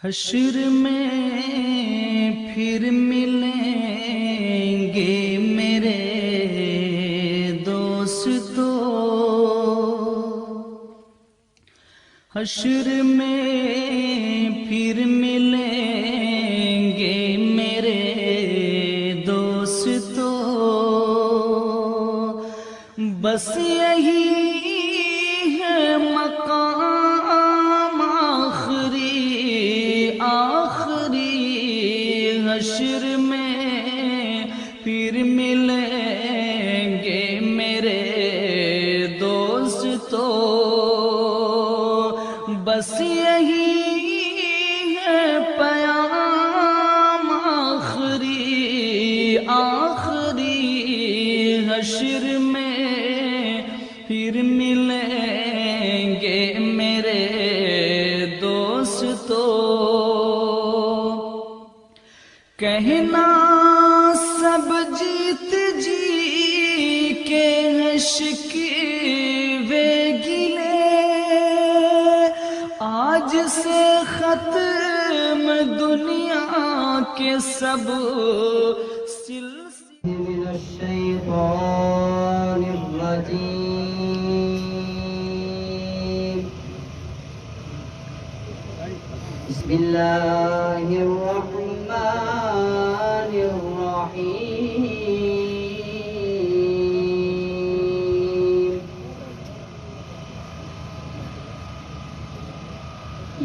حشر میں پھر ملیں گے میرے دوستو، حشر میں پھر ملیں گے میرے دوستو، بس یہی ہے مقام آخری آخری، حشر میں پھر ملیں گے میرے دوستو، بس یہی ہے پیام آخری آخری، حشر میں پھر ملیں گے میرے دوستو، کہنا سب جیت جی کے شکوے گلے، آج سے ختم دنیا کے سب سلسلے۔ من الشیطان الرجیم، بسم اللہ الرحمن الرحیم،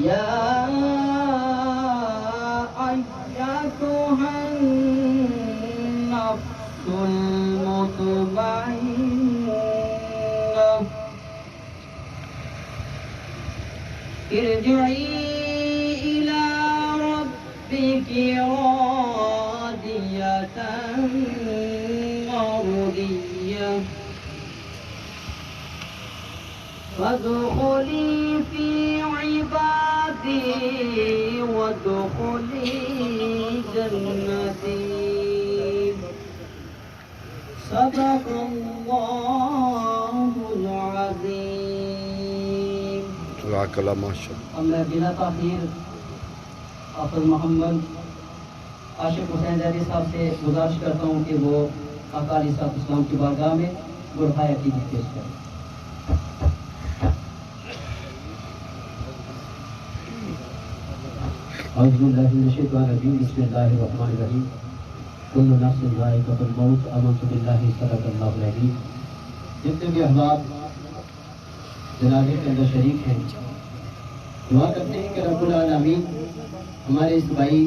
یا ایتھا النفس المطمئنہ، ارجعی الی ربک راضیۃ مرضیہ، فادخلی فی عبادی وادخلی جنتی، صدق اللہ العظیم۔ جزاک اللہ ماشاء اللہ۔ اب میں بلا تاخیر حافظ محمد عاشق حسین زیدی صاحب سے گزارش کرتا ہوں کہ وہ آقا علیہ السلام کی بارگاہ میں برہائے عقیدت پیش کریں۔ اعوذ باللہ من الشیطان الرجیم، بسم اللہ الرحمن الرحیم، کل نفس ذائقۃ الموت، آمنت باللہ صدق اللہ العظیم۔ جتنے بھی احباب جنازے کے اندر شریک ہیں، دعا کرتے ہیں کہ رب العالمین ہمارے اس بھائی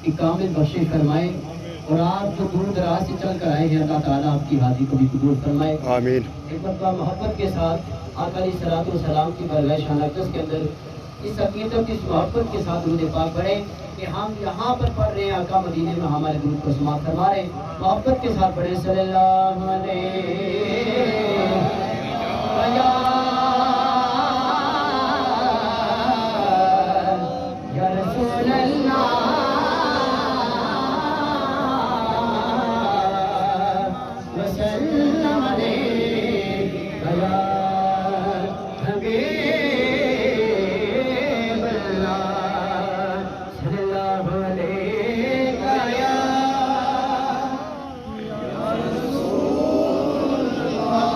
کی کامل بخشش فرمائے، اور آپ جو دور دراز سے چل کر آئے ہیں اللہ تعالیٰ آپ کی حاضری کو بھی قبول فرمائے۔ آمین۔ ایک مرتبہ محبت کے ساتھ آقا علیہ السلام کی بارگاہ شان اقدس کے اندر اس عقیدت کی محبت کے ساتھ درود پاک پڑھیں کہ ہم یہاں پر پڑھ رہے ہیں، آقا مدینے میں ہمارے درود کو سماعت فرما رہے ہیں، محبت کے ساتھ پڑھیں صلی اللہ علیہ یا رسول اللہ وسلم علیہ یا حبیب اللہ صلی اللہ علیہ یا رسول اللہ۔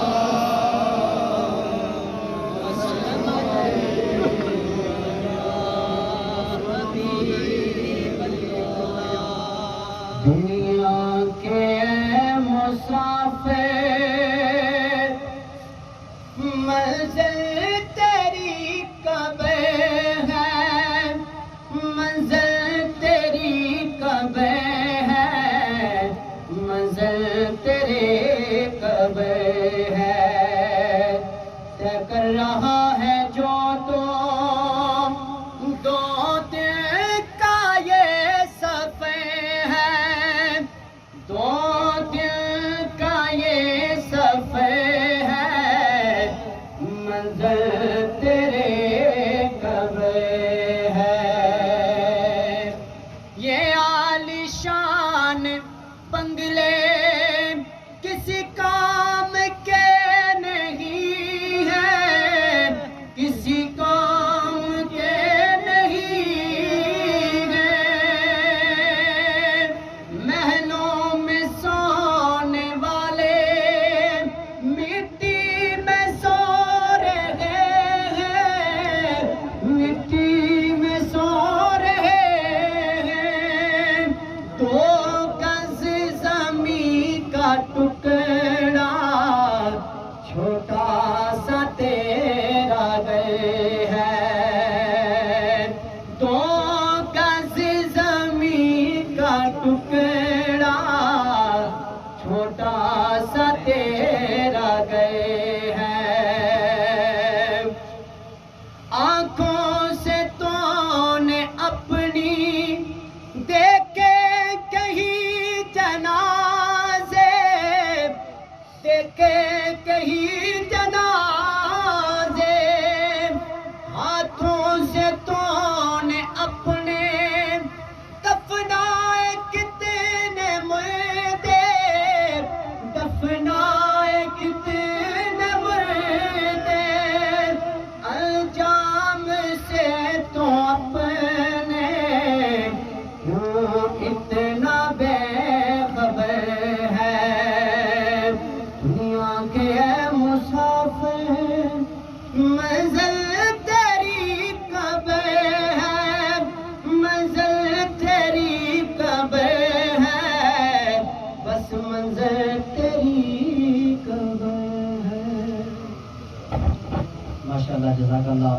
اللہ جزاک اللہ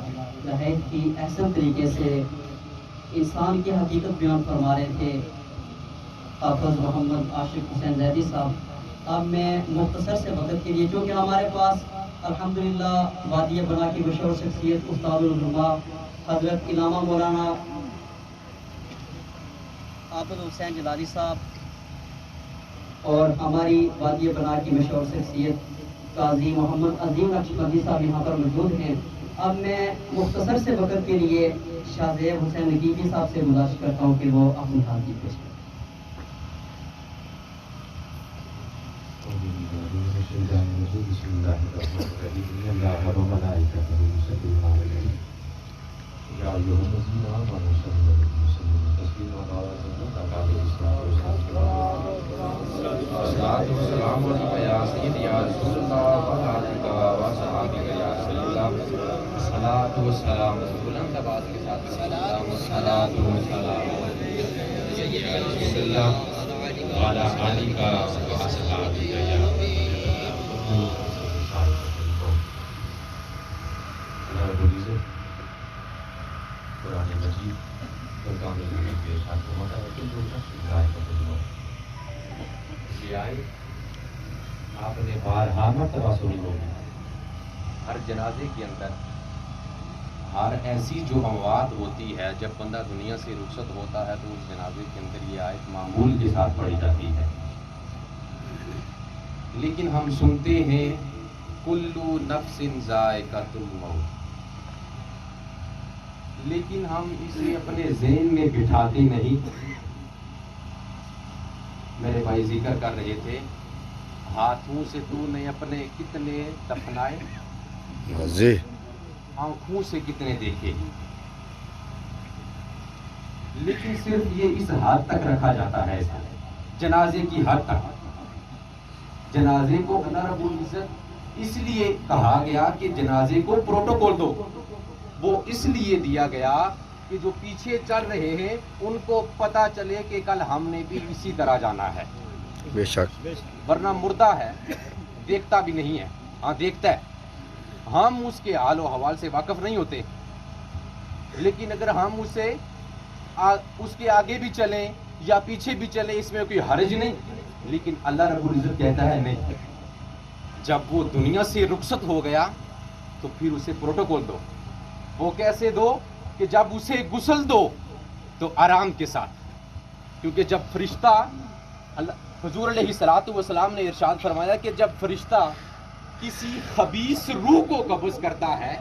نہایت ہی احسن طریقے سے انسان کی حقیقت بیان فرما رہے تھے حافظ محمد عاشق حسین زیدی صاحب. اب میں مختصر سے وقت کے لیے چونکہ ہمارے پاس الحمدللہ وادی بنا کی مشہور شخصیت استاد العلماء حضرت علامہ مولانا حافظ حسین جلالی صاحب اور ہماری وادی بنا کی مشہور شخصیت قاضی محمد عظیم نقشبندی صاحب یہاں پر موجود ہیں. اب میں مختصر سے وقت کے لیے شاہ زیب حسین نقیبی صاحب سے گزارش کرتا ہوں کہ وہ اپنی حاضری پیش کریں. بسم اللہ الرحمن الرحیم. ان اللہ و ملائکتہ یصلون علی النبی یا ایھا الذین آمنوا صلوا علیہ وسلموا تسلیما. الصلاۃ والسلام علیک یا سیدی یا رسول اللہ و علیک و اصحابک یا رسول اللہ. الصلاۃ والسلام بلند آواز کے ساتھ سلام الصلاۃ والسلام علیک یا رسول اللہ و علی آلک و اصحابک یا قرآن مجید فرقان حمید کے ارشاد فرماتا ہے کہ جو شخص ذائقۃ الموت یہ آئے آپ نے بارہا مرتبہ سنی ہوگی. ہر جنازے کے اندر ہر ایسی جو اموات ہوتی ہے جب بندہ دنیا سے رخصت ہوتا ہے تو اس جنازے کے اندر یہ آیت معمول کے ساتھ پڑھی جاتی ہے. لیکن ہم سنتے ہیں کلو نفس ذائقۃ الموت، لیکن ہم اسے اپنے ذہن میں بٹھاتے نہیں. میرے بھائی ذکر کر رہے تھے ہاتھوں سے تو نے اپنے کتنے دفنائے، جی آنکھوں سے کتنے دیکھے، لیکن صرف یہ اس حد تک رکھا جاتا ہے جنازے کی حد تک. جنازے کو اللہ رب العزت اس لیے کہا گیا کہ جنازے کو پروٹوکول دو. وہ اس لیے دیا گیا کہ جو پیچھے چل رہے ہیں ان کو پتا چلے کہ کل ہم نے بھی اسی طرح جانا ہے. بے شک. ورنہ مردہ ہے دیکھتا بھی نہیں ہے. ہاں دیکھتا ہے، ہم اس کے حال و حوال سے واقف نہیں ہوتے، لیکن اگر ہم اس کے آگے بھی چلیں یا پیچھے بھی چلیں اس میں کوئی حرج نہیں. لیکن اللہ رب العزت کہتا ہے نہیں، جب وہ دنیا سے رخصت ہو گیا تو پھر اسے پروٹوکول دو. وہ کیسے دو کہ جب اسے غسل دو تو آرام کے ساتھ، کیونکہ جب فرشتہ حضور علیہ الصلوۃ والسلام نے ارشاد فرمایا کہ جب فرشتہ کسی خبیث روح کو قبض کرتا ہے،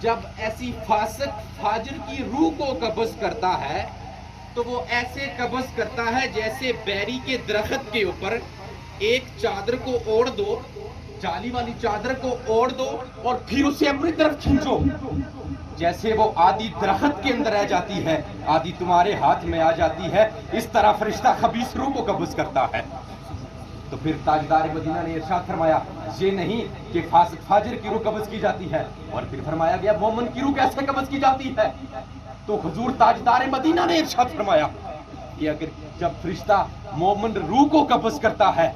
جب ایسی فاسق فاجر کی روح کو قبض کرتا ہے تو وہ ایسے قبض کرتا ہے جیسے بیری کے درخت کے اوپر ایک چادر کو اوڑھ دو، جالی والی چادر کو اوڑھ دو اور پھر اسے اپنی طرف کھینچو. جیسے وہ آدھی درخت کے اندر رہ جاتی ہے، آدھی تمہارے ہاتھ میں آ جاتی ہے، اس طرح فرشتہ خبیث روح کو قبض کرتا ہے. تو پھر تاجدار مدینہ نے ارشاد فرمایا یہ نہیں کہ فاسق فاجر کی روح قبض کی جاتی ہے، اور پھر فرمایا گیا مومن کی روح کیسے قبض کی جاتی ہے. تو حضور تاجدار مدینہ نے ارشاد فرمایا کہ اگر جب فرشتہ مومن روح کو قبض کرتا ہے،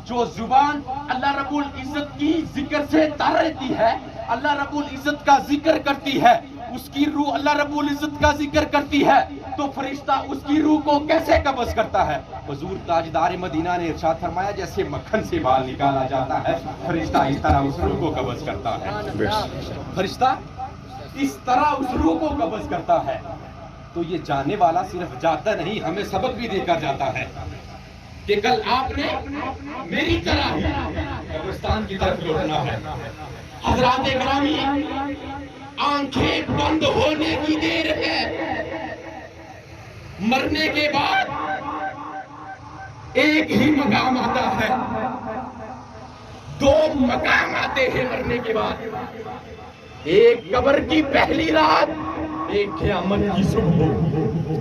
جو زبان اللہ رب العزت کی ذکر سے تر رہتی ہے، اللہ رب العزت کا ذکر کرتی ہے، اس کی روح اللہ رب العزت کا ذکر کرتی ہے، تو فرشتہ اس کی روح کو کیسے قبض کرتا ہے. حضور تاجدار مدینہ نے ارشاد فرمایا جیسے مکھن سے بال نکالا جاتا ہے، فرشتہ اس طرح اس روح کو قبض کرتا ہے. فرشتہ اس طرح اس روح کو قبض کرتا ہے. تو یہ جانے والا صرف جاتا نہیں، ہمیں سبق بھی دے کر جاتا ہے کہ کل آپ نے میری طرح ہی قبرستان کی طرف لوٹنا ہے. حضرات گرامی، آنکھیں بند ہونے کی دیر ہے. مرنے کے بعد ایک ہی مقام آتا ہے، دو مقام آتے ہیں مرنے کے بعد. ایک قبر کی پہلی رات، ایک قیامت کی صبح.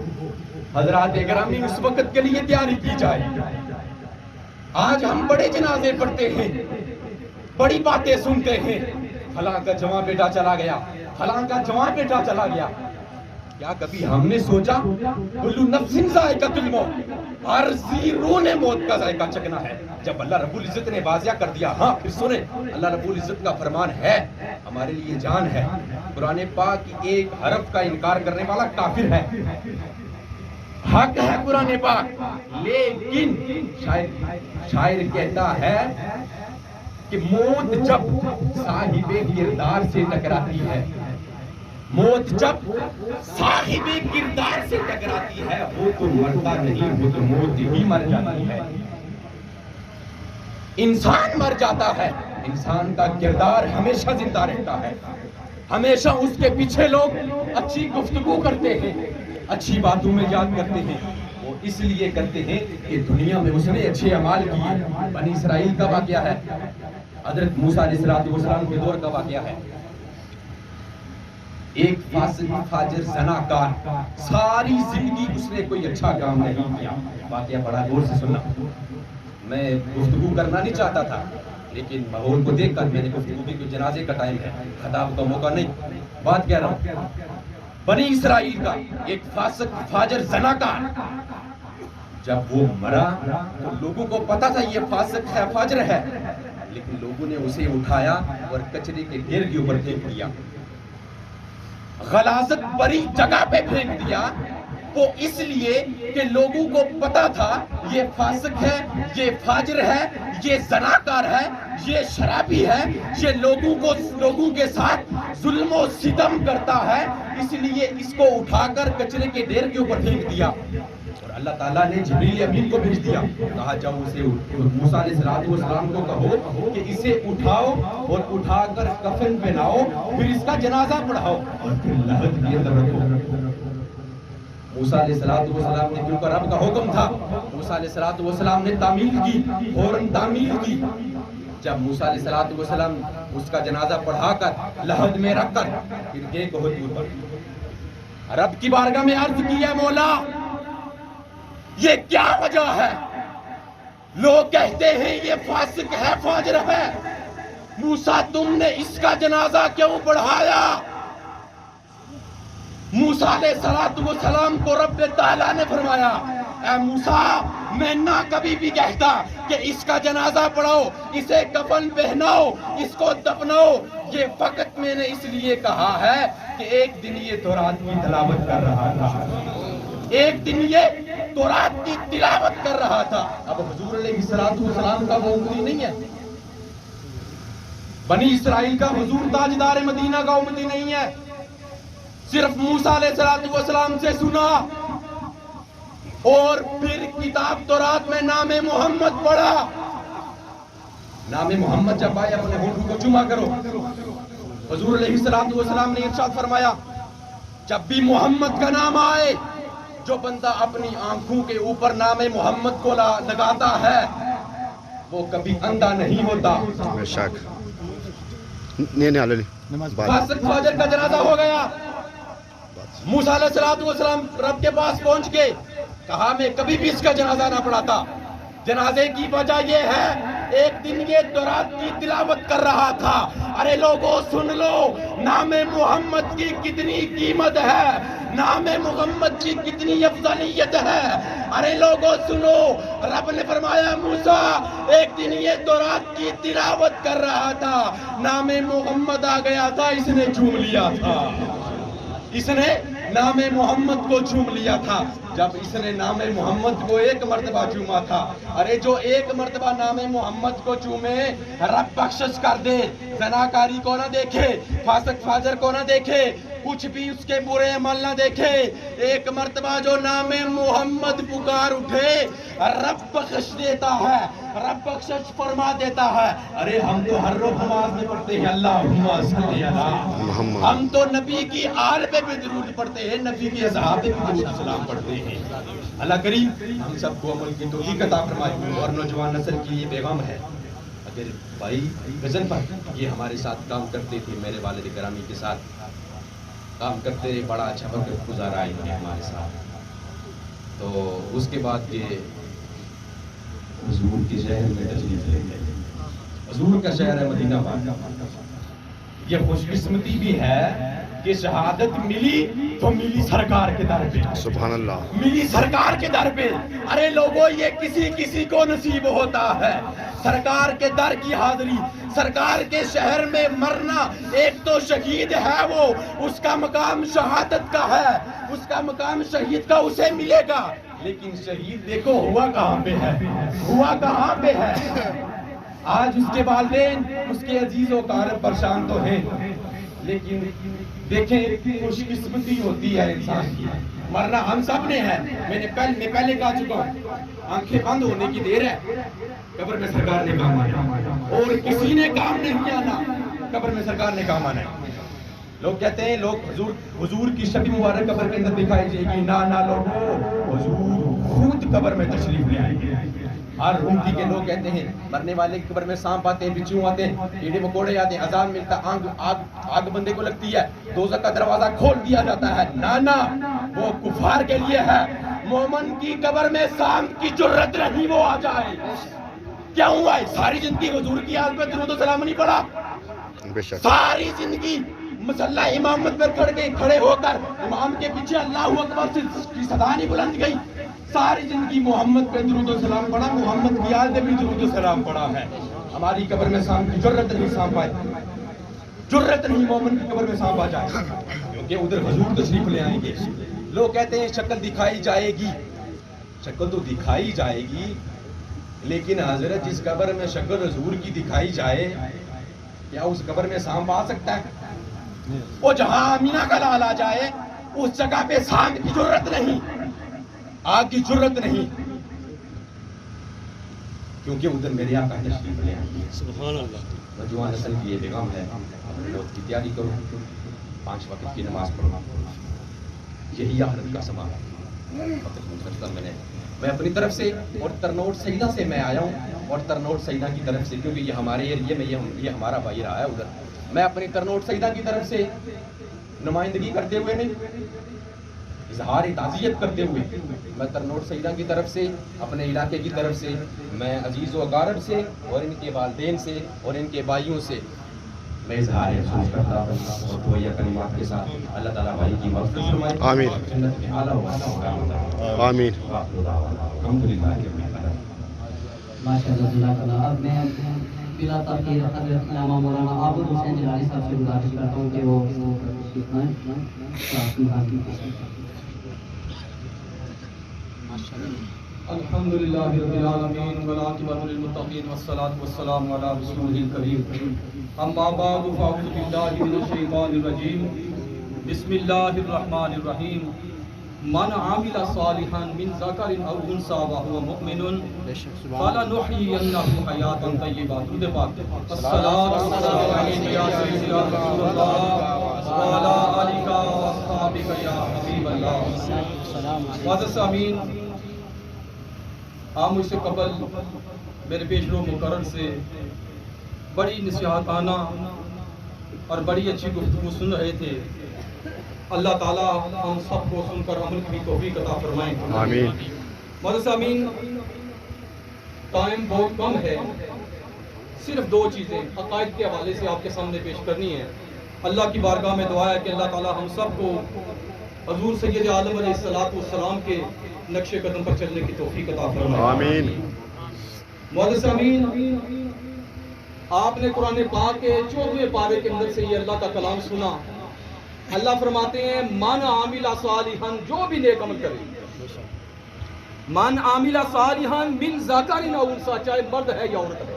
حضرات گرامی، اس وقت کے لیے تیاری کی جائے. آج ہم بڑے جنازے پڑھتے ہیں، بڑی باتیں سنتے ہیں، فلاں کا جوان بیٹا چلا گیا، فلاں کا جوان بیٹا چلا گیا. کیا کبھی ہم نے سوچا کلو نفس ذائقۃ الموت، ہر ذی روح نے موت کا ذائقہ چکھنا ہے. جب اللہ رب العزت نے واضح کر دیا، ہاں پھر سنیں، اللہ رب العزت کا فرمان ہے ہمارے لیے جان ہے. قرآن پاک کی ایک حرف کا انکار کرنے والا کافر ہے. حق ہے قرآن پاک، لیکن شاعر کہتا ہے کہ موت جب صاحب کردار سے ٹکراتی ہے، موت جب صاحب کردار سے ٹکراتی ہے، وہ تو مرتا نہیں، وہ تو موت ہی مر جاتی ہے. انسان مر جاتا ہے، انسان کا کردار ہمیشہ زندہ رہتا ہے. ہمیشہ اس کے پیچھے لوگ اچھی گفتگو کرتے ہیں، اچھی باتوں میں یاد کرتے ہیں. وہ اس لیے کرتے ہیں کہ دنیا میں اس نے اچھے اعمال کیے. بنی اسرائیل کا واقعہ ہے، حضرت موسیٰ علیہ السلام کے دور کا واقعہ ہے. ایک فاسق فاجر زناکار، ساری زندگی اس نے کوئی اچھا کام نہیں کیا. واقعہ بڑا غور سے سننا. میں گفتگو کرنا نہیں چاہتا تھا، لیکن ماحول کو دیکھ کر میں نے گفتگو کی کہ جنازے کا ٹائم ہے، خطاب کا موقع نہیں. بات کہہ رہا ہوں بنی اسرائیل کا ایک فاسق فاجر زناکار. جب وہ مرا تو لوگوں کو پتا تھا یہ فاسق ہے، فاجر ہے، لیکن لوگوں نے اسے اٹھایا اور کچرے کے ڈھیر کے اوپر پھینک دیا. غلاظت بری جگہ پہ پھینک دیا. وہ اس لیے کہ لوگوں کو پتا تھا یہ فاسق ہے، یہ فاجر ہے، یہ زناکار ہے، یہ شرابی ہے، یہ لوگوں کے ساتھ ظلم و ستم کرتا ہے. اس لیے اس کو اٹھا کر کچرے کے ڈھیر کے اوپر پھینک دیا. اور اللہ تعالیٰ نے جبریل امین کو بھیج دیا، کہا جاؤ اسے موسیٰ علیہ السلام کو کہو کہ اسے اٹھاؤ اور اٹھا کر کفن پہناؤ، پھر اس کا جنازہ پڑھاؤ اور پھر لحد کے اندر رکھو. موسیٰ علیہ السلام نے، کیونکہ رب کا حکم تھا، موسیٰ علیہ السلام نے تعمیل کی، فوراً تعمیل کی. جب موسیٰ علیہ السلام اس کا جنازہ پڑھا کر لحد میں رکھ کر پھر گئے کوہ طور پر، رب کی بارگاہ میں عرض کیا، مولا یہ کیا وجہ ہے؟ لوگ کہتے ہیں یہ فاسق ہے، فاجر ہے، موسیٰ تم نے اس کا جنازہ کیوں پڑھایا؟ موسیٰ علیہ السلام کو رب تعالیٰ نے فرمایا، اے موسیٰ میں نہ کبھی بھی کہتا کہ اس کا جنازہ پڑھاؤ، اسے کفن پہناؤ، اس کو دفناؤ. یہ فقط میں نے اس لیے کہا ہے کہ ایک دن یہ تورات کی تلاوت کر رہا تھا، ایک دن یہ تورات کی تلاوت کر رہا تھا. اب حضور علیہ السلام کا وہ امتی نہیں ہے، بنی اسرائیل کا حضور تاجدار مدینہ کا امتی نہیں ہے. صرف موسیٰ علیہ السلام سے سنا اور پھر کتاب تورات میں نام محمد پڑھا. نام محمد جب آئے اپنے ہونٹوں کو جمع کرو. حضور علیہ السلام نے ارشاد فرمایا، جب بھی محمد کا نام آئے، جو بندہ اپنی آنکھوں کے اوپر نام محمد کو لگاتا ہے وہ کبھی اندھا نہیں ہوتا. بے شک. نہیں فاسق فاجر کا جنازہ ہو گیا. موسیٰ علیہ السلام رب کے پاس پہنچ کے کہا میں کبھی بھی اس کا جنازہ نہ پڑھاتا. جنازے کی وجہ یہ ہے ایک دن یہ تورات کی تلاوت کر رہا تھا. ارے لوگوں سن لو، نام محمد کی کتنی قیمت ہے، نام محمد کی کتنی افضلیت ہے. ارے لوگوں سنو، رب نے فرمایا موسیٰ ایک دن یہ تورات کی تلاوت کر رہا تھا، نام محمد آ گیا تھا، اس نے جھوم لیا تھا، اس نے نام محمد کو جھوم لیا تھا. جب اس نے نام محمد کو ایک مرتبہ چوما تھا، ارے جو ایک مرتبہ نام محمد کو چومے رب بخشش کر دے. زناکاری کو نہ دیکھے، فاسق فاجر کو نہ دیکھے، کچھ بھی اس کے برے عمل نہ دیکھے، ایک مرتبہ جو نام محمد پکار اٹھے رب بخش دیتا ہے، رب بخشش فرما دیتا ہے. ارے ہم تو ہر روز نماز میں پڑھتے ہیں اللہم صلی علی محمد، ہم تو نبی کی آل پہ بھی درود پڑھتے ہیں، نبی کی اصحاب پہ بھی درود سلام پڑھتے ہیں. اللہ کریم ہم سب کو عمل کی توفیق عطا فرمائے. اور نوجوان نسل کی یہ پیغام ہے، اگر بھائی غزل پر یہ ہمارے ساتھ کام کرتے تھے، میرے والد گرامی کے ساتھ کام کرتے رہے، بڑا اچھا وقت گزارا انہوں نے ہمارے ساتھ. تو اس کے بعد یہ حضور کے شہر میں تشریف لے گئے. حضور کا شہر ہے مدینہ پاک. یہ خوش قسمتی بھی ہے کہ شہادت ملی تو ملی سرکار کے در پہ، سبحان اللہ. ملی سرکار کے در پہ. ارے لوگوں یہ کسی کسی کو نصیب ہوتا ہے سرکار کے در کی حاضری، سرکار کے شہر میں مرنا. ایک تو شہید ہے وہ، اس کا مقام شہادت کا ہے، اس کا مقام شہید کا اسے ملے گا. لیکن شہید دیکھو ہوا کہاں پہ ہے، ہوا کہاں پہ ہے. آج اس کے والدین، اس کے عزیز و اقارب پریشان تو ہیں، لیکن دیکھیں خوش قسمتی ہوتی ہے انسان کی. مرنا ہم سب نے ہے. میں پہلے کہا چکا ہوں، آنکھیں بند ہونے کی دیر ہے، قبر میں سرکار نے کام آنا، اور کسی نے کام نہیں آنا، قبر میں سرکار نے کام آنا ہے. لوگ کہتے ہیں لوگ حضور کی شبی مبارک قبر کے اندر دکھائی جائے گی. نہ لوگوں، حضور خود قبر میں تشریف لے آئیں گے. ہر رومتی کے لوگ کہتے ہیں مرنے والے کی قبر میں سانپ آتے ہیں، بچھو آتے ہیں، کیڑے مکوڑے آتے ہیں، عذاب ملتا، آگ بندے کو لگتی ہے، دوزخ کا دروازہ کھول دیا جاتا ہے. نہ وہ کفار کے لیے ہے. مومن کی قبر میں سانپ کی جرت نہیں وہ آ جائے. کیا ہوا ہے؟ ساری زندگی حضور کی آل پہ درود و سلام نہیں پڑا، بے شک. ساری زندگی مسلح امامت پر کھڑے ہو کر امام کے پیچھے اللہ اکبر کی صدا نہیں بلند گئی. ساری زندگی محمد پہ درود و سلام پڑا، محمد کی آل پہ بھی درود و سلام پڑا ہے. ہماری قبر میں سانپ کی جرت نہیں، سانپ آئے، جرت نہیں مومن کی قبر میں سانپ آ جائے، کیونکہ ادھر حضور تشریف لے آئیں گے. لوگ کہتے ہیں شکل دکھائی جائے گی. شکل تو دکھائی جائے گی، لیکن حضرت جس قبر میں شکل حضور کی دکھائی جائے، کیا اس قبر میں سانپ آ سکتا ہے؟ وہ جہاں آمینہ کا لال آ جائے اس جگہ پہ سانپ کی جرت نہیں، آگ کی جرت نہیں، کیونکہ ادھر میرے آقا تشریف لے آئیں گے. سبحان اللہ. نوجوان نسل کی یہ پیغام ہے، اپنے موت کی تیاری کرو، 5 وقت کی نماز پڑھو، یہی آخرت کا سامان ہے. میں اپنی طرف سے اور ترنوٹ سیدہ سے میں آیا ہوں، اور ترنوٹ سیدہ کی طرف سے، کیونکہ یہ ہمارے ایریے میں یہ ہمارا بھائی رہا ہے ادھر. میں اپنی ترنوٹ سیدہ کی طرف سے نمائندگی کرتے ہوئے نہیں، اظہار تعزیت کرتے ہوئے میں ترنوٹ سیدہ کی طرف سے، اپنے علاقے کی طرف سے، میں عزیز و اقارب سے اور ان کے والدین سے اور ان کے بھائیوں سے میں اظہار افسوس کرتا ہوں. اور دعائیہ کلمات کے ساتھ اللہ تعالیٰ بھائی کی مغفرت فرمائے، آمین. جنت میں اعلیٰ و اعلیٰ مقام عطا فرمائے. آمین. الحمدللہ رب العالمین. ماشاءاللہ جزاک اللہ. اب میں بلا تاخیر حضرت علامہ مولانا عابد حسین جلالی صاحب سے گزارش کرتا ہوں کہ وہ تشریف لائیں. الحمدللہ رب العالمین والعاقبۃ للمتقین والصلاۃ والسلام علی رسولہ الکریم. اما بعد فاعوذ باللہ من الشیطان الرجیم. بسم اللہ الرحمن الرحیم. من عمل صالحا من ذکر او انثى وهو مؤمن فلنحيينه حیاتا طیبہ. درود پاک. الصلاۃ والسلام علیک یا سیدی یا رسول اللہ وعلی آلک واصحابک یا حبیب اللہ. معزز سامعین، آپ مجھ سے قبل میرے پیش رو مقرر سے بڑی نصیحتانہ اور بڑی اچھی گفتگو سن رہے تھے. اللہ تعالیٰ ہم سب کو سن کر عمل کی توفیق عطا فرمائیں. آمین. معزز آمین، ٹائم بہت کم ہے، صرف 2 چیزیں عقائد کے حوالے سے آپ کے سامنے پیش کرنی ہے. اللہ کی بارگاہ میں دعا ہے کہ اللہ تعالیٰ ہم سب کو حضور سید عالم علیہ السلام کے نقش قدم پر چلنے کی توفیق عطا فرمائے. آمین. معزز آمین، آپ نے قرآن پاک کے 14ویں پارے کے اندر سے یہ اللہ کا کلام سنا. اللہ فرماتے ہیں من عامل صالحا، جو بھی نیک عمل کرے، من عامل صالحا من ذکر او انثى، چاہے مرد ہے یا عورت ہے،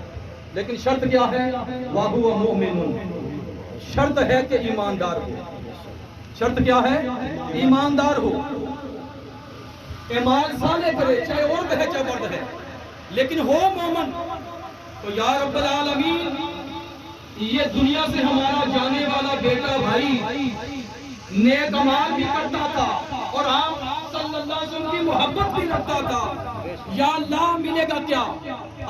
لیکن شرط کیا ہے؟ وَهُوَ مُؤْمِنٌ، شرط ہے کہ ایماندار ہو. شرط کیا ہے؟ ایماندار ہو، ایمان صالح کرے، چاہے عورت ہے چاہے مرد ہے، لیکن ہو مومن. تو یا رب العالمین، یہ دنیا سے ہمارا جانے والا بیٹا بھائی نیک اعمال بھی کرتا تھا اور آپ صلی اللہ علیہ وسلم کی محبت بھی رکھتا تھا. یا اللہ ملے گا کیا؟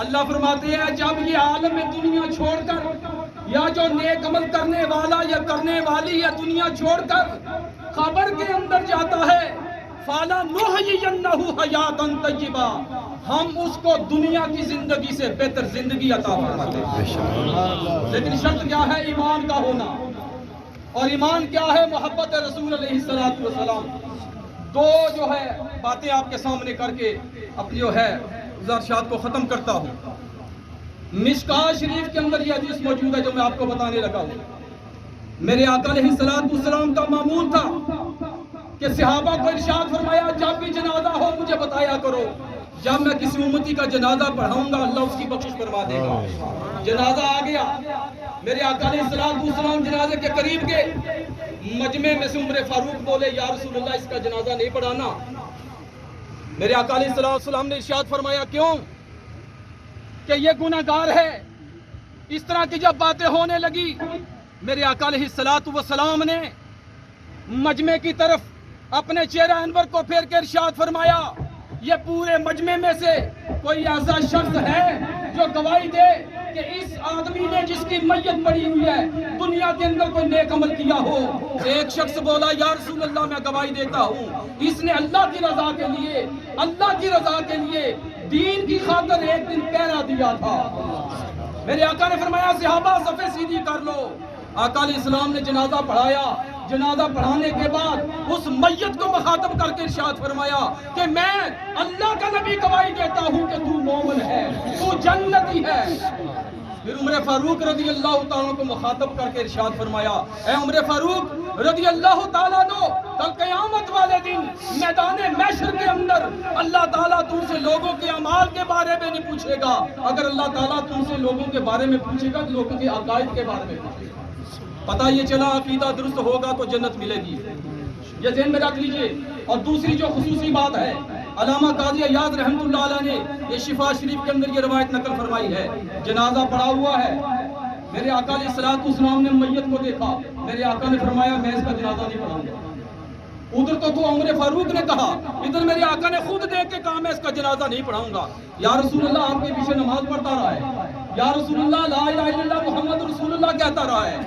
اللہ فرماتے ہیں جب یہ عالم دنیا چھوڑ کر، یا جو نیک عمل کرنے والا یا کرنے والی یا دنیا چھوڑ کر قبر کے اندر جاتا ہے، فَلَنُحْيِيَنَّهُ حَيَاةً طَيِّبَةً، ہم اس کو دنیا کی زندگی سے بہتر زندگی عطا فرماتے ہیں. لیکن شرط کیا ہے؟ ایمان کا ہونا. اور ایمان کیا ہے؟ محبت رسول علیہ الصلوۃ والسلام. دو جو ہے باتیں آپ کے سامنے کر کے اپنی جو ہے ارشاد کو ختم کرتا ہوں. مشکاہ شریف کے اندر یہ حدیث موجود ہے جو میں آپ کو بتانے لگا ہوں. میرے آقا علیہ الصلوۃ والسلام کا معمول تھا کہ صحابہ کو ارشاد فرمایا جب بھی جنازہ ہو مجھے بتایا کرو. جب میں کسی امتی کا جنازہ پڑھاؤں گا اللہ اس کی بخشش فرما دے گا. جنازہ آ گیا. میرے آقا علیہ الصلوۃ والسلام جنازے کے قریب گئے. مجمع میں سے عمر فاروق بولے یا رسول اللہ اس کا جنازہ نہیں پڑھانا. میرے آقا علیہ الصلوۃ والسلام نے ارشاد فرمایا کیوں؟ کہ یہ گناہگار ہے. اس طرح کی جب باتیں ہونے لگی میرے آقا علیہ الصلوۃ والسلام نے مجمع کی طرف اپنے چہرہ انور کو پھیر کے ارشاد فرمایا یہ پورے مجمع میں سے کوئی ایسا شخص ہے جو گواہی دے کہ اس آدمی نے جس کی میت پڑی ہوئی ہے دنیا کے اندر کوئی نیک عمل کیا ہو. ایک شخص بولا یا رسول اللہ میں گواہی دیتا ہوں اس نے اللہ کی رضا کے لیے دین کی خاطر ایک دن پہرا دیا تھا. میرے آقا نے فرمایا صحابہ صفیں سیدھی کر لو. آقا علیہ السلام نے جنازہ پڑھایا. جنازہ پڑھانے کے بعد اس میت کو مخاطب کر کے ارشاد فرمایا کہ میں اللہ کا نبی گواہی دیتا ہوں کہ تو مومن ہے, تو جنتی ہے. پھر عمر فاروق رضی اللہ تعالیٰ کو مخاطب کر کے ارشاد فرمایا اے عمر فاروق رضی اللہ تعالیٰ عنہ کل قیامت والے دن میدان محشر کے اندر اللہ تعالیٰ تم سے لوگوں کے اعمال کے بارے میں نہیں پوچھے گا. اگر اللہ تعالیٰ تم سے لوگوں کے بارے میں پوچھے گا تو لوگوں کے عقائد کے بارے میں پوچھے گا. پتہ یہ چلا عقیدہ درست ہوگا تو جنت ملے گی. یہ ذہن میں رکھ لیجئے. اور دوسری جو خصوصی بات ہے علامہ قاضی عیاض رحمۃ اللہ علیہ نے یہ شفا شریف کے اندر یہ روایت نقل فرمائی ہے. جنازہ پڑا ہوا ہے. میرے آقا علیہ الصلوۃ والسلام نے میت کو دیکھا. میرے آقا نے فرمایا میں اس کا جنازہ نہیں پڑھاؤں گا. ادھر تو عمر فاروق نے کہا, ادھر میرے آقا نے خود دیکھ کے کہا میں اس کا جنازہ نہیں پڑھاؤں گا. یا رسول اللہ آپ کے پیچھے نماز پڑھتا رہا ہے. یا رسول اللہ لا الہ الا اللہ محمد رسول اللہ کہتا رہا ہے.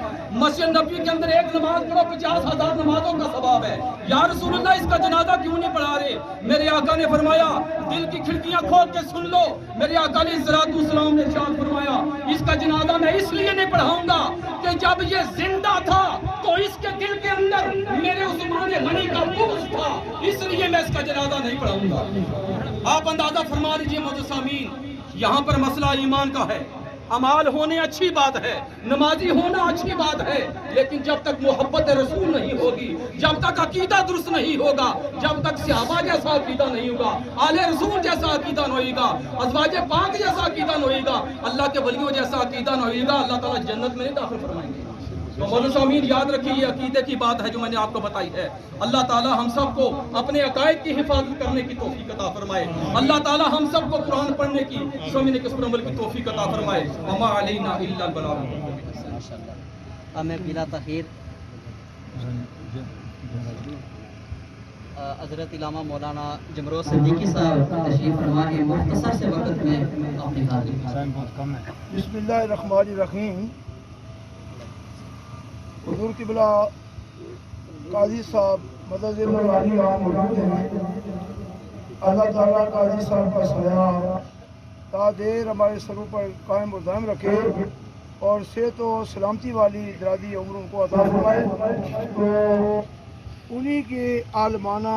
مسجد نبوی کے اندر ایک نماز پڑھو 50,000 نمازوں کا ثواب ہے. یا رسول اللہ اس کا جنازہ کیوں نہیں پڑھا رہے؟ میرے آقا نے فرمایا دل کی کھڑکیاں کھول کے سن لو. میرے آقا علیہ الصلوۃ والسلام نے ارشاد فرمایا اس کا جنازہ میں اس لیے نہیں پڑھاؤں گا کہ جب یہ زندہ تھا تو اس کے دل کے اندر میرے عثمان غنی کا بغض تھا, اس لیے میں اس کا جنازہ نہیں پڑھاؤں گا. آپ اندازہ فرما لیجئے مجسامین, یہاں پر مسئلہ ایمان کا ہے. اعمال ہونے اچھی بات ہے, نمازی ہونا اچھی بات ہے, لیکن جب تک محبت رسول نہیں ہوگی, جب تک عقیدہ درست نہیں ہوگا, جب تک صحابہ جیسا عقیدہ نہیں ہوگا, آل رسول جیسا عقیدہ نہیں ہوگا, ازواج پاک جیسا عقیدہ نہیں ہوگا, اللہ کے ولیوں جیسا عقیدہ نہیں ہوگا, اللہ تعالیٰ جنت میں نہیں داخل فرمائیں گے. تو مولانا امین یاد رکھیے یہ عقیدے کی بات ہے جو میں نے آپ کو بتائی ہے. اللہ تعالیٰ ہم سب کو اپنے عقائد کی حفاظت کرنے کی توفیق عطا فرمائے. اللہ تعالیٰ ہم سب کو قرآن پڑھنے کی سمجھنے کے اس پر عمل کی توفیق عطا فرمائے. وما علینا الا البلاغ. اب میں بلا تاخیر حضرت علامہ مولانا جمروز صدیقی صاحب تشریف فرما کے مختصر سے وقت میں اپنی بات. بسم اللہ الرحمن الرحیم. حضور قبلہ قاضی صاحب مدد نورانی آپ موجود ہیں. اللہ تعالیٰ قاضی صاحب کا سایہ تا دیر ہمارے سروں پر قائم و دائم رکھے اور صحت و سلامتی والی درازی عمروں کو عطا فرمائے. تو انہی کے عالمانہ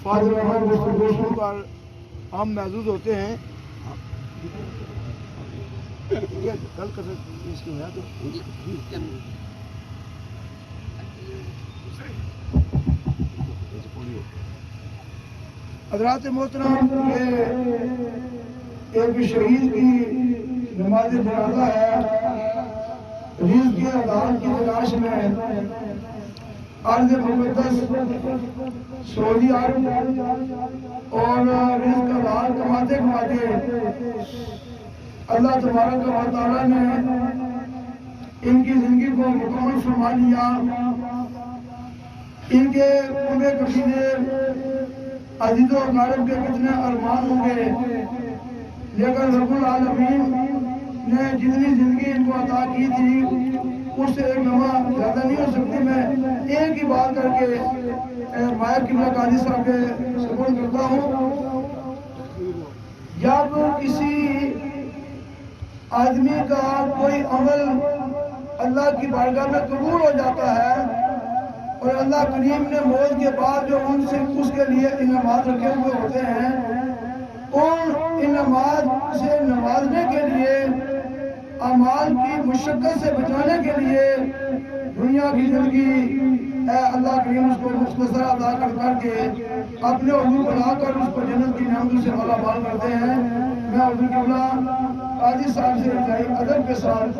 فاضلانہ گفتگوشوں پر ہم محظوظ ہوتے ہیں. کل کر اس کی ہوا تو حضرات محترم یہ ایک شہید کی نماز جنازہ ہے. رزق کے عذاب کی تلاش میں ارض مقدس سعودی عرب اور رزق کا حال کماتے اللہ تبارک و تعالیٰ نے ان کی زندگی کو مکمل فرما لیا. ان کے پورے قبیلے عزیز و اقارب کے کتنے ارمان ہوں گے, لیکن رب العالمین نے جتنی زندگی ان کو عطا کی تھی اس سے ایک لمحہ زیادہ نہیں ہو سکتی. میں ایک ہی بات کر کے مائر قبلہ قاضی صاحب کے سپورٹ کرتا ہوں. جب کسی آدمی کا کوئی عمل اللہ کی بارگاہ میں قبول ہو جاتا ہے، اور اللہ کریم نے موت کے بعد جو ان سے اس کے لیے انعامات رکھے ہوئے ہوتے ہیں، ان انعامات سے نوازنے کے لیے، اعمال کی مشقت سے بچانے کے لیے دنیا کی زندگی اللہ کریم اس کو مختصر ادا کر کے اپنے حضور بنا کر اس کو جنت کی نعمتوں سے مالا مال کرتے ہیں۔ میں حضور قبلہ قاضی صاحب سے انتہائی ادب کے ساتھ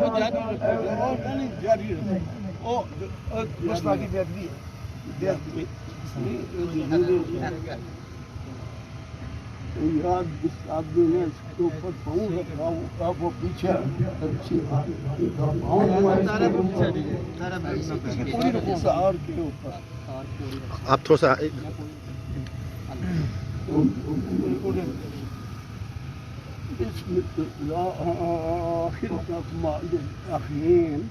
آپ تھوڑا سا بسم اللہ الرحمن الرحیم۔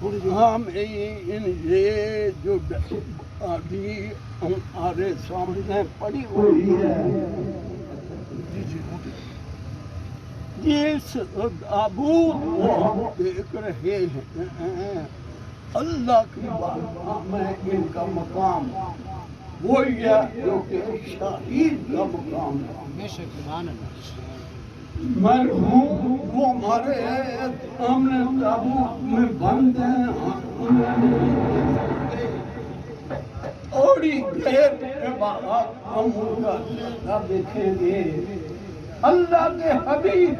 ہم یہ جو ابھی ہمارے سامنے پڑی ہوئی ہے، جس تابوت کو ہم دیکھ رہے ہیں، اللہ کی بارگاہ میں ان کا مقام وہی ہے جو کہ شہید کا مقام ہے۔ مرحوم وہ ہمارے سامنے تابوت میں بند ہیں، تھوڑی دیر کے بعد ہم ان کا چہرہ دیکھیں گے۔ اللہ کے حبیب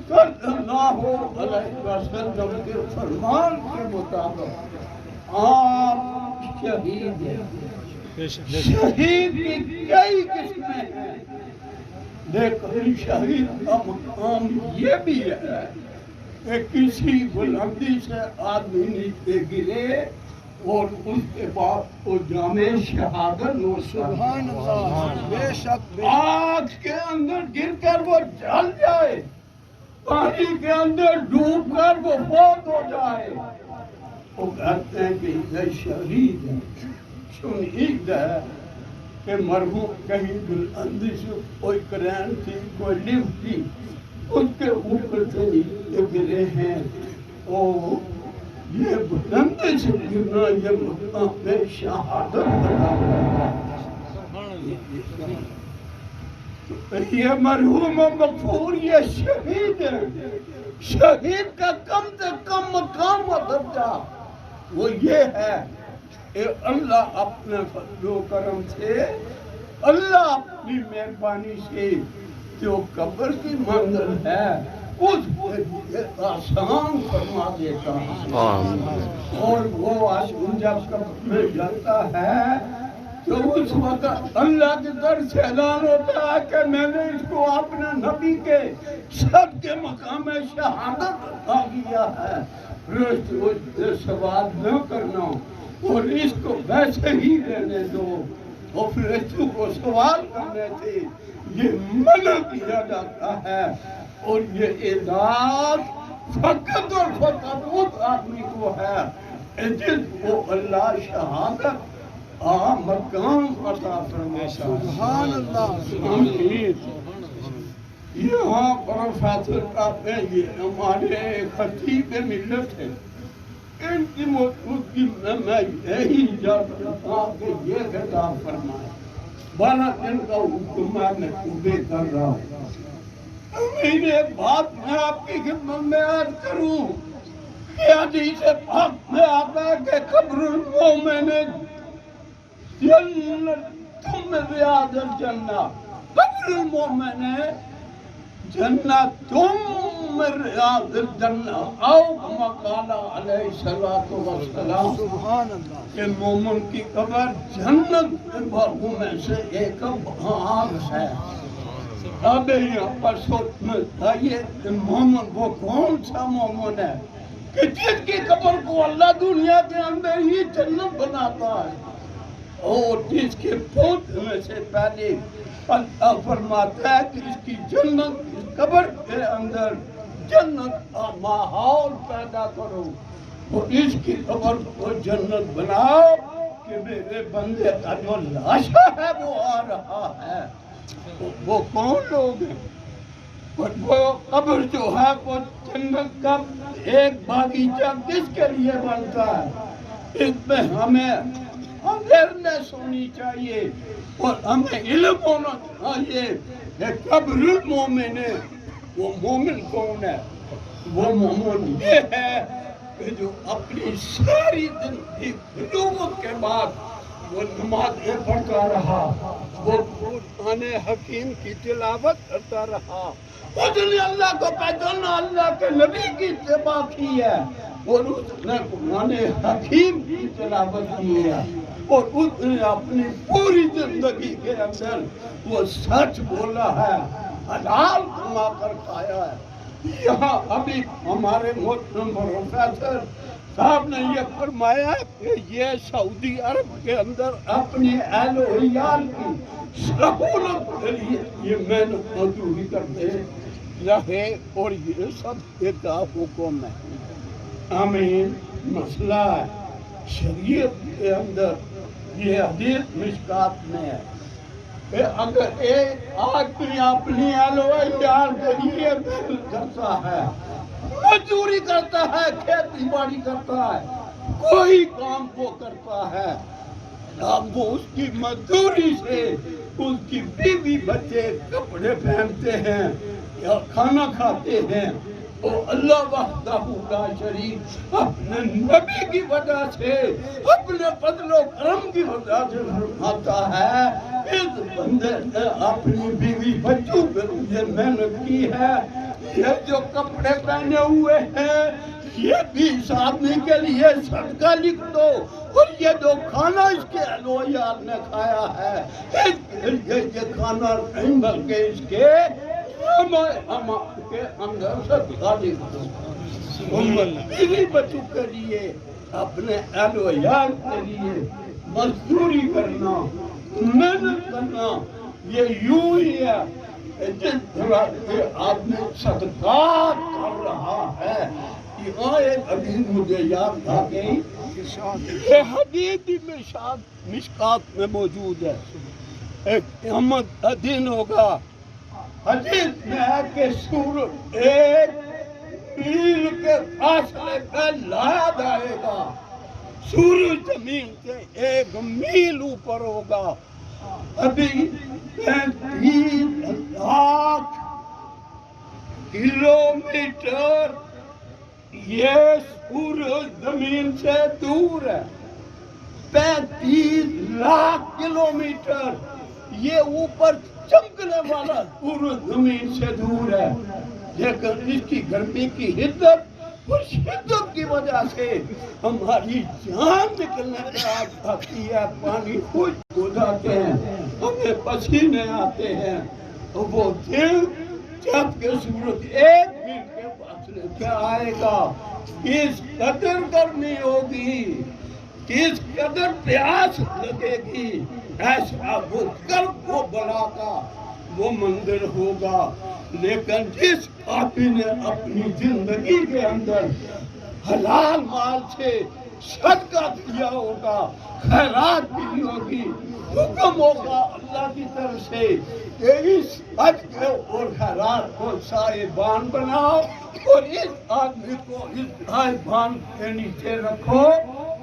صلی اللہ علیہ وسلم کے فرمان کے مطابق آپ شہید ہیں۔ شہید کی کئی قسمیں ہیں، لیکن شہید کا مقام یہ بھی ہے کہ کسی بلندی سے آدمی نیچے گرے اور اس کے بعد وہ جامِ شہادت نو سبحان اللہ بے شک آگ کے اندر گر کر وہ جل جائے، پانی کے اندر ڈوب کر وہ فوت ہو جائے، وہ کہتے ہیں کہ یہ شہید ہے۔ شہید ہے کہ مرحوم کہیں بلندی سے کوئی کرین تھی، کوئی لفٹ تھی، اس کے اوپر سے نیچے گرے ہیں، اور یہ بلندی سے گرنا یہ مقام شہادت بنا ہے۔ یہ مرحوم مغفور یہ شہید ہے۔ شہید کا کم سے کم مقام و درجہ وہ یہ ہے کہ اللہ اپنے فضل و کرم سے، اللہ اپنی مہربانی سے جو قبر کی منزل ہے اس کو آسان فرما دیتا ہے، اور وہ آسان جب قبر میں جاتا ہے تو اس وقت اللہ کی طرف سے اعلان ہوتا ہے کہ میں نے اس کو اپنے نبی کے سب کے مقام شہادت عطا کیا ہے، پھر سوال نہ کرنا اور اس کو ویسے ہی رہنے دو، اور فرشتوں کو سوال کرنے سے یہ منع کیا جاتا ہے۔ اور یہ اعزاز فقط اور فقط اس آدمی کو ہے جس کو اللہ شہادت مقام عطا فرمائے۔ سبحان اللہ۔ یہاں پروفیسر کہتے ہیں یہ ہمارے خطیب ملت ہے، ان کی موجودگی میں یہی اجازت تھا کہ یہ خطاب فرمائے، 12 دن کا حکم میں پورے کر رہا ہوں۔ میرے بات میں آپ کی خدمت میں عرض کروں کہ حدیث پاک میں آتا ہے کہ قبر المومن جنت من ریاض الجنہ، قبر المومن جنت من ریاض الجنہ، او کما قال علیہ الصلوۃ والسلام، سبحان اللہ، کہ مومن کی قبر جنت کے باغوں میں سے ایک باغ ہے۔ اب یہاں پر سوچ میں آئیے کہ مومن وہ کون سا مومن ہے کہ جس کی قبر کو اللہ دنیا کے اندر ہی جنت بناتا ہے، اور جس کے پہنچنے سے پہلے اللہ فرماتا ہے کہ اس کی جنت، اس قبر کے اندر جنت کا ماحول پیدا کرو اور اس کی قبر کو جنت بناؤ کہ میرے بندے کا جو لاشا ہے وہ آ رہا ہے۔ وہ کون لوگ ہیں؟ اور وہ قبر جو ہے وہ جنت کا ایک باغیچہ کس کے لیے بنتا ہے؟ اس میں ہمیں اویئرنیس ہونی چاہیے اور ہمیں علم ہونا چاہیے کہ قبر المومن ہے، وہ مومن کون ہے؟ وہ مومن یہ ہے کہ جو اپنی ساری زندگی بلوغت کے بعد وہ نمازیں پڑھتا رہا، وہ قرآن حکیم کی تلاوت کرتا رہا، اس نے اللہ کو پہچانا، اللہ کے نبی کی اتباع کی ہے اور اس نے قرآن حکیم کی تلاوت کی ہے اور اس نے اپنی پوری زندگی کے اندر وہ سچ بولا ہے، حلال کما کر کھایا ہے۔ یہاں ابھی ہمارے محترم پروفیسر صاحب نے یہ فرمایا کہ یہ سعودی عرب کے اندر اپنی اہل و عیال کی سہولت کے لیے یہ محنت مزدوری کرتے رہے اور یہ سب ایک حکم ہے۔ آمین۔ مسئلہ ہے شریعت کے اندر یہ حدیث مشکات میں ہے کہ اگر ایک آدمی اپنی اہل و عیال کے لیے محنت کرتا ہے، مزدوری کرتا ہے، کھیتی باڑی کرتا ہے، کوئی کام وہ کرتا ہے، اب وہ اس کی مزدوری سے اس کی بیوی بچے کپڑے پہنتے ہیں یا کھانا کھاتے ہیں، تو اللہ وحدہ لا شریک اپنے نبی کی وجہ سے، اپنے فضل و کرم کی وجہ سے فرماتا ہے اس بندے نے اپنی بیوی بچوں پہ یہ محنت کی ہے، یہ جو کپڑے پہنے ہوئے ہیں یہ بھی اس آدمی کے لیے صدقہ لکھ دو، اور یہ جو کھانا اس کے اہل و عیال نے کھایا ہے یہ کھانا نہیں بلکہ اس کے کے اندر صدقہ لکھ دو۔ بیوی بچوں کے لیے، اپنے اہل و عیال کے لیے مزدوری کرنا، محنت کرنا یہ یوں ہی ہے جس طرح سے آدمی صدقات کر رہا ہے۔ یہاں ایک حدیث مجھے یاد آ گئی، یہ حدیث بھی مشکات میں موجود ہے۔ ایک قیامت کا دن ہوگا، حدیث میں ہے کہ سورج ایک میل کے فاصلے پہ لایا جائے گا، سورج زمین سے 1 میل اوپر ہوگا۔ ابھی 35,00,000 کلومیٹر یہ سورج زمین سے دور ہے، 35,00,000 کلومیٹر یہ اوپر چمکنے والا سورج زمین سے دور ہے، لیکن اس کی گرمی کی حدت اور شدت کی وجہ سے ہماری جان نکلنے پر آتی ہے، پانی خشک ہو جاتے ہیں، ہمیں پسینے آتے ہیں، وہ دن جب کہ سورج 1 میل کے فاصلے پہ آئے گا، کس قدر گرمی ہوگی، کس قدر پیاس لگے گی، ایسا وہ کرب کو بڑا کا وہ منظر ہوگا۔ لیکن جس آدمی نے اپنی زندگی کے اندر حلال مال سے صدقہ دیا ہوگا، خیرات کی ہوگی، حکم ہوگا اللہ کی طرف سے کہ اس صدقے اور خیرات کو صاحبان بناؤ اور اس آدمی کو اس صاحبان کے نیچے رکھو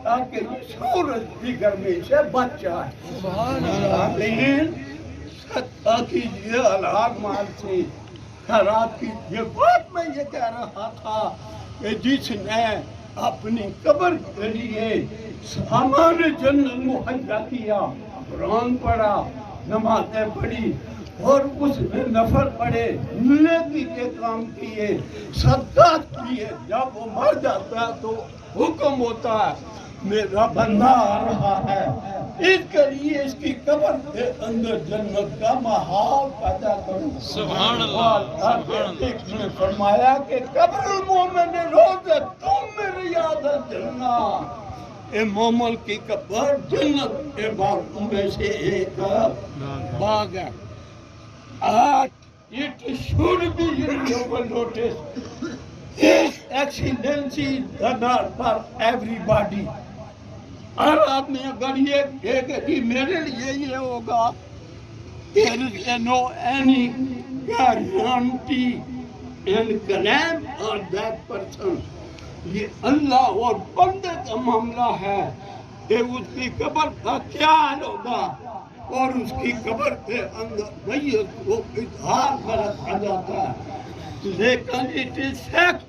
تاکہ سورج کی گرمی سے بچ جائے۔ آمین۔ صدقہ کیجیے حلال مال سے، خیرات کیجیے۔ بات میں یہ کہہ رہا تھا کہ جس نے اپنی قبر کے لیے سامان جنت مہیا کیا، قرآن پڑھا، نمازیں پڑھی اور اس نے نفل پڑھے، نیکی کے کام کیے، صدقات کیے، جب وہ مر جاتا ہے تو حکم ہوتا ہے میرا بندہ آ رہا ہے، اس کے لیے اس کی قبر کے اندر جنت کا ماحول پیدا کرو۔ سبحان اللہ۔ ایک نے فرمایا کہ قبر المومن روز تم میری عادت جلنا، اے مومن کی قبر جنت کے باغوں میں سے ایک باغ ہے۔ It should be in your notice. This excellency is not for everybody. ہر آدمی اگر یہ کہے کہ جی میرے لیے یہ ہوگا، there is no any guarantee and claim on that person. یہ اللہ اور بندے کا معاملہ ہے کہ اس کی قبر کا کیا حال ہوگا، اور اس کی قبر کے اندر میت کو اظہار میں رکھا جاتا ہے. لیکن it is fact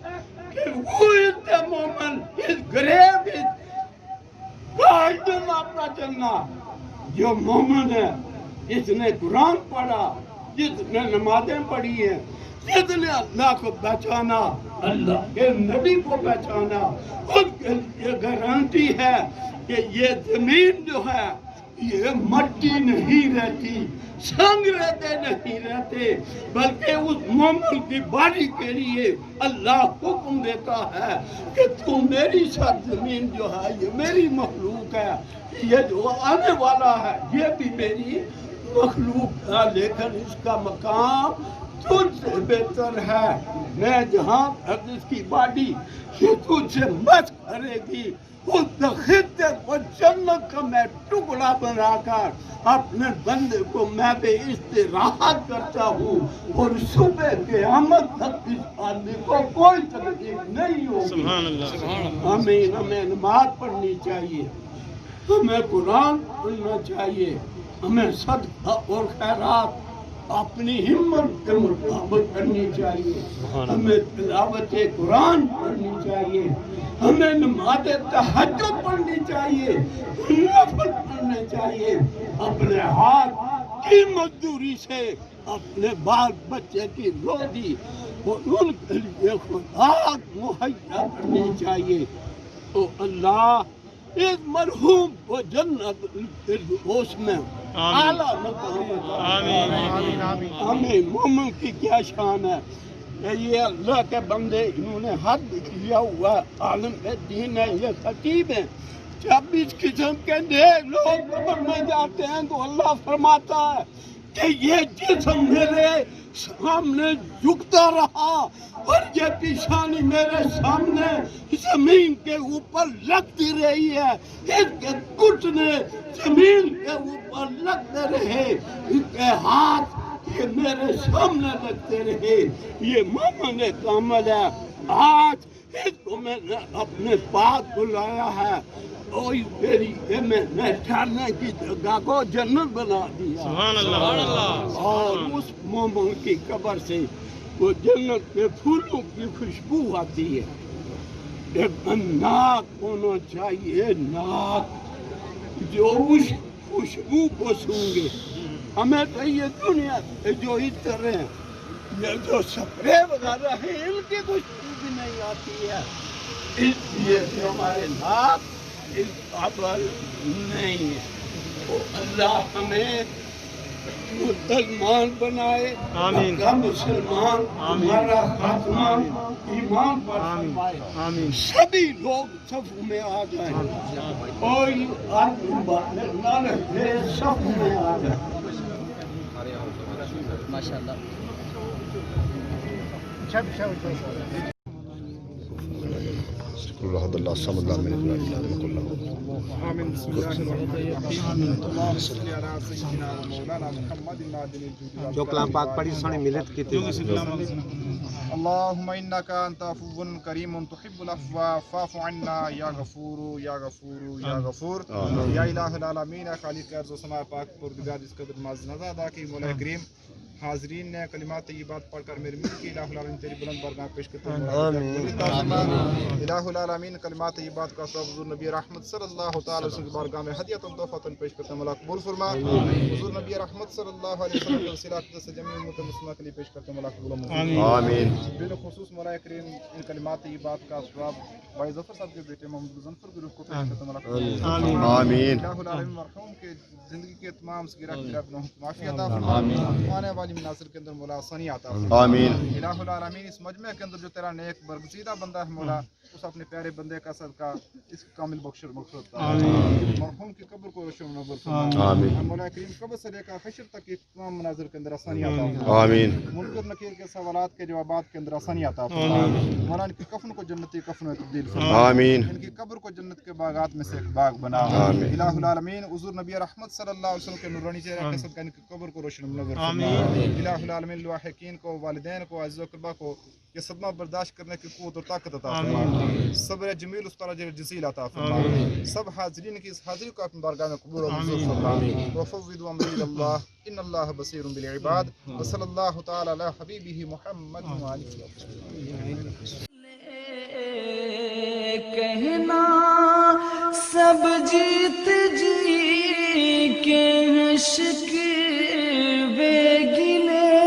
کہ who is the moment his grave is guarded اپنا چلنا. جو مومن ہے، جس نے قرآن پڑھا، جس نے نمازیں پڑھی ہیں، جس نے اللہ کو پہچانا، اللہ کے نبی کو پہچانا، اس کے لیے گارنٹی ہے کہ یہ زمین جو ہے یہ مٹی نہیں رہتی، سنگ رہتے نہیں رہتے، بلکہ اس مومن کی باڈی کے لیے اللہ حکم دیتا ہے کہ تو میری سرزمین جو ہے یہ میری مخلوق ہے، یہ جو آنے والا ہے یہ بھی میری مخلوق ہے، لیکن اس کا مقام تجھ سے بہتر ہے. میں جہاں تک اس کی باڈی یہ تجھ سے مس کرے گی، اس خطے کو جنت کا میں ٹکڑا بنا کر اپنے بندے کو میں بھی استراحت کرتا ہوں، اور صبح قیامت تک اس آدمی کو کوئی تکلیف نہیں ہوگی. ہمیں نماز پڑھنی چاہیے، ہمیں قرآن پڑھنا چاہیے، ہمیں صدقہ اور خیرات اپنی ہمت کے مطابق کرنی چاہیے، ہمیں تلاوت قرآن پڑھنی چاہیے، ہمیں نماز تہجد پڑھنی چاہیے، نفل پڑھنے چاہیے، اپنے ہاتھ کی مزدوری سے اپنے بال بچے کی روزی اور ان کے لیے خوراک مہیا کرنی چاہیے. تو اللہ اس مرحوم کو جنت الفردوس میں اعلیٰ مقام عطا فرمائے. آمین. مومن کی کیا شان ہے کہ یہ اللہ کے بندے، انہوں نے حد کیا ہوا، عالم دین ہے، یہ خطیب ہیں. جب اس قسم کے نیک لوگ قبر میں جاتے ہیں تو اللہ فرماتا ہے کہ یہ جسم میرے سامنے جھکتا رہا اور یہ پیشانی میرے سامنے زمین کے اوپر لگتی رہی ہے، اس کے گھٹنے زمین کے اوپر لگتے رہے، اس کے ہاتھ یہ میرے سامنے لگتے رہے. یہ مومن کامل ہے. آج اس کو میں نے اپنے پاس بلایا ہے اور میری میں نے ٹھہرنے کی جگہ کو جنت بنا دیا. سبحان اللہ. اور اس مومن کی قبر سے وہ جنت کے پھولوں کی خوشبو آتی ہے. ایک ناک ہونا چاہیے، ناک جو اس خوشبو کو سونگے. ہمیں تو یہ دنیا جو عطر ہیں، یہ جو سپرے وغیرہ ہیں، ان کی خوشبو بھی نہیں آتی ہے. اس لیے جو ہمارے ناک اس قابل نہیں ہے. تو اللہ ہمیں مسلمان بنائے. آمین. مسلمان ہمارا خاتمہ ایمان پر فرمائے. آمین. سبھی لوگ صفوں میں آ جائیں، کوئی آدمی باہر نہ رہے، صفوں میں آ جائیں. ماشاءاللہ. اللہ اللہ صمد اللہ من اللہ جو کلام پاک پڑھی سونے ملت کی تھی. اللهم انك انت عفو کریم تحب العفو فاعف عنا یا غفور یا غفور یا غفور. یا الہ العالمین، خالق ارض و سماء پاک پروردگار جس قدر معزز نظر ادا کی. مولا کریم، حاضرین نے کلمات طیبات پڑھ کر میرے مل کی الہ العالمین تیری بلند بارگاہ پیش کرتے ہیں. الہ العالمین کلمات طیبات کا سبب حضور نبی رحمت صلی اللہ تعالی وسلم کی بارگاہ میں ہدیۃ تحفۃ پیش کرتے ہیں. مولا قبول فرما. حضور نبی رحمت صلی اللہ علیہ وسلم کی وسیلہ سے جمیع امت مسلمہ کے لیے پیش کرتے ہیں. مولا قبول آمین. بالخصوص مولا کریم ان کلمات طیبات کا ثواب بھائی ظفر صاحب کے بیٹے محمد مظفر کی روح کو پیش کرتے ہیں. مولا قبول آمین. الہ العالمین مرحوم کے زندگی کے تمام صغیرہ کبیرہ گناہوں کی معافی عطا فرما. آنے والی مناظر کے اندر مولا آسانی عطا فرما. آمین. الہ العالمین اس مجمع کے اندر جو تیرا نیک برگزیدہ بندہ ہے مولا، اس اپنے پیارے بندے کا صدقہ اس کامل بخش اور مغفرت مرحوم کی قبر کو روشن و منور فرما. آمین. مولا کریم قبر سے لے کر حشر تک کے تمام مناظر کے اندر آسانی عطا فرما. آمین. منکر نکیر کے سوالات کے جوابات کے اندر آسانی عطا فرما. مولا ان کی کفن کو جنتی کفن میں تبدیل فرما. آمین. ان کی قبر کو جنت کے باغات میں سے ایک باغ بنا. الہ العالمین حضور نبی رحمت صلی اللہ علیہ وسلم کے نورانی چہرہ کے صدقہ ان کی قبر کو روشن و منور فرما. الہ العالمین الواحقین کو، والدین کو، عزیز و اقربا کو یہ صدمہ برداشت کرنے کی قوت اور طاقت عطا فرما، صبر جمیل اس پر اجر جزیل عطا فرما، سب حاضرین کی اس حاضری کو اپنی بارگاہ میں قبول اور منظور فرما، وفوض امری اللہ ان اللہ بصیر بالعباد، وصلی اللہ تعالی علی حبیبہ محمد وآلہ وسلم۔ کہنا سب جیت جی کے ہیں شکوے گلے،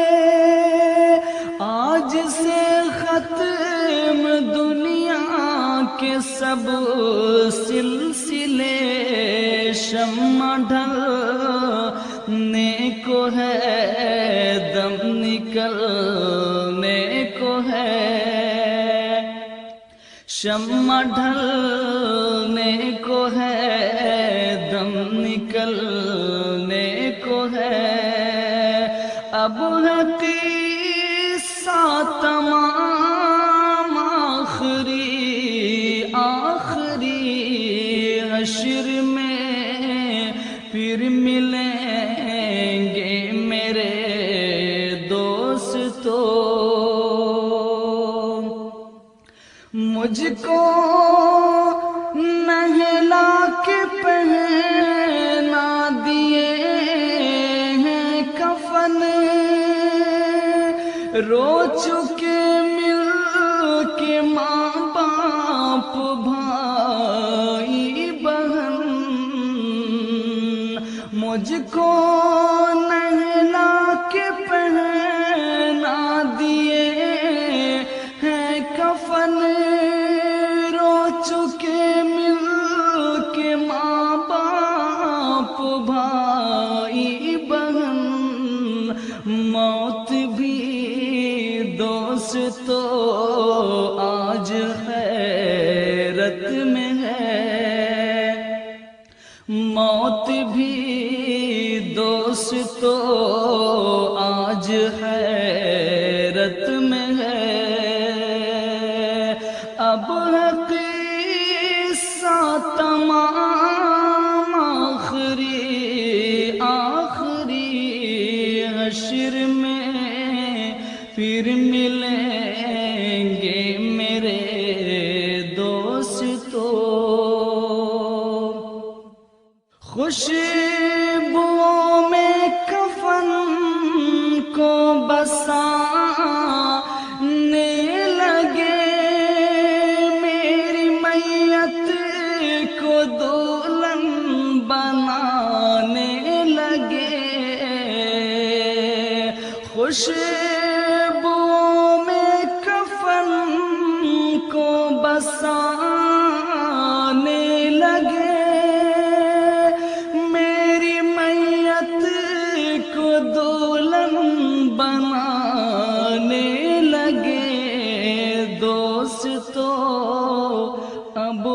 آج سے ختم دنیا کے سب سلسلے، شمع ڈھلنے کو ہے، دم نکلنے کو ہے، شمع ڈھلنے کو ہے، دم نکلنے کو ہے، اب ہے قصہ تمام آخری حشر میں پھر ملیں گے میرے دوستو، مجھ کو نہلا کے پہنا دیے ہیں کفن، رو چکے مل کے ماں باپ بھائی بہن، مجھ کو نہلا کے پہنا دیے ہیں کفن، رو چکے مل کے ماں باپ بھائی بہن، موت بھی دوستو آج حیرت میں ہے، موت بھی دوستو آج حیرت میں ہے، اب ہے قصہ تمام آخری حشر میں پھر ملیں گے میرے دوستو، خوشبوؤں میں کفن کو بسانے لگے، میری میت کو دلہن بنانے لگے، خوشبوؤں میں کفن کو بسانے لگے، میری میت کو دلہن بنانے لگے، دوستو اب